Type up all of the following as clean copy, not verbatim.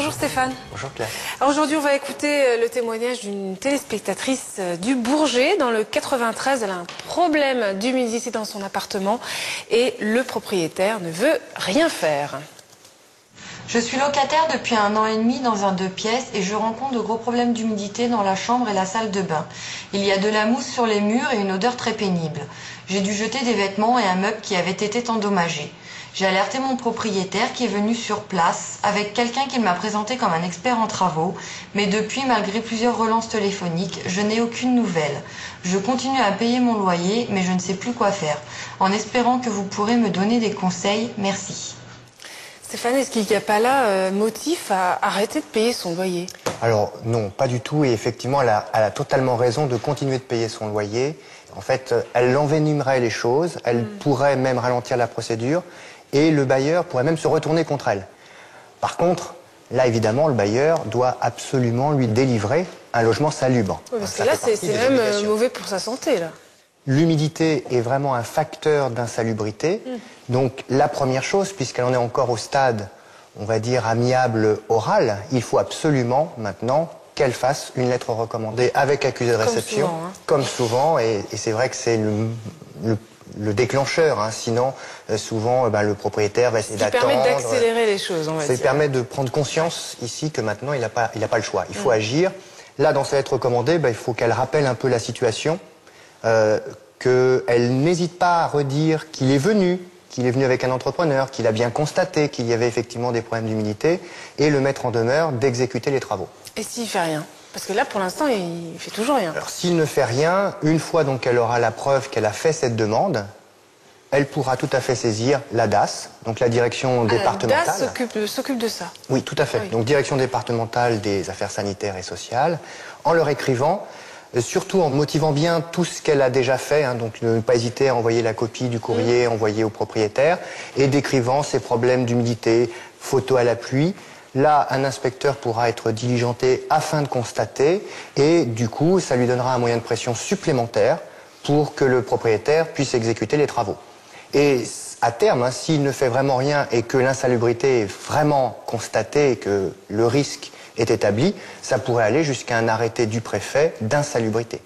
Bonjour Stéphane. Bonjour Claire. Alors aujourd'hui, on va écouter le témoignage d'une téléspectatrice du Bourget dans le 93. Elle a un problème d'humidité dans son appartement et le propriétaire ne veut rien faire. Je suis locataire depuis 1 an et demi dans un 2 pièces et je rencontre de gros problèmes d'humidité dans la chambre et la salle de bain. Il y a de la mousse sur les murs et une odeur très pénible. J'ai dû jeter des vêtements et un meuble qui avait été endommagé. J'ai alerté mon propriétaire qui est venu sur place avec quelqu'un qu'il m'a présenté comme un expert en travaux. Mais depuis, malgré plusieurs relances téléphoniques, je n'ai aucune nouvelle. Je continue à payer mon loyer, mais je ne sais plus quoi faire. En espérant que vous pourrez me donner des conseils, merci. Stéphane, est-ce qu'il n'y a pas là motif à arrêter de payer son loyer? Alors non, pas du tout. Et effectivement, elle a totalement raison de continuer de payer son loyer. En fait, elle envenimerait les choses, elle pourrait même ralentir la procédure et le bailleur pourrait même se retourner contre elle. Par contre, là évidemment, le bailleur doit absolument lui délivrer un logement salubre. Oui, parce que là, c'est même mauvais pour sa santé, là. L'humidité est vraiment un facteur d'insalubrité. Donc la première chose, puisqu'elle en est encore au stade, on va dire, amiable oral, il faut absolument maintenant qu'elle fasse une lettre recommandée avec accusé de réception, comme souvent, et c'est vrai que c'est le déclencheur, hein. Sinon, souvent, le propriétaire va essayer d'attendre. Ça permet d'accélérer les choses, on va dire. Ça permet de prendre conscience ici que maintenant, il n'a pas le choix. Il faut agir. Là, dans sa lettre recommandée, il faut qu'elle rappelle un peu la situation, qu'elle n'hésite pas à redire qu'il est venu avec un entrepreneur, qu'il a bien constaté qu'il y avait effectivement des problèmes d'humidité, et le mettre en demeure d'exécuter les travaux. Et s'il fait rien? Parce que là, pour l'instant, il fait toujours rien. Alors, s'il ne fait rien, une fois donc qu'elle aura la preuve qu'elle a fait cette demande, elle pourra tout à fait saisir la DAS, donc la direction départementale. La DAS s'occupe de ça? Oui, tout à fait. Ah oui. Donc, direction départementale des affaires sanitaires et sociales, en leur écrivant, surtout en motivant bien tout ce qu'elle a déjà fait, hein, donc ne pas hésiter à envoyer la copie du courrier envoyé au propriétaire, et décrivant ses problèmes d'humidité, photos à la pluie. Là, un inspecteur pourra être diligenté afin de constater, et du coup, ça lui donnera un moyen de pression supplémentaire pour que le propriétaire puisse exécuter les travaux. Et à terme, hein, s'il ne fait vraiment rien et que l'insalubrité est vraiment constatée et que le risque est établi, ça pourrait aller jusqu'à un arrêté du préfet d'insalubrité.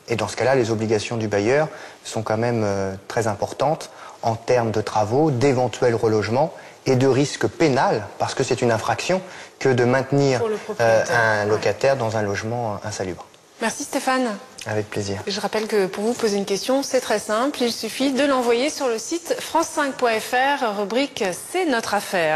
Et dans ce cas-là, les obligations du bailleur sont quand même très importantes en termes de travaux, d'éventuels relogements et de risque pénal, parce que c'est une infraction que de maintenir un locataire dans un logement insalubre. Merci Stéphane. Avec plaisir. Je rappelle que pour vous poser une question, c'est très simple. Il suffit de l'envoyer sur le site france5.fr, rubrique C'est notre affaire.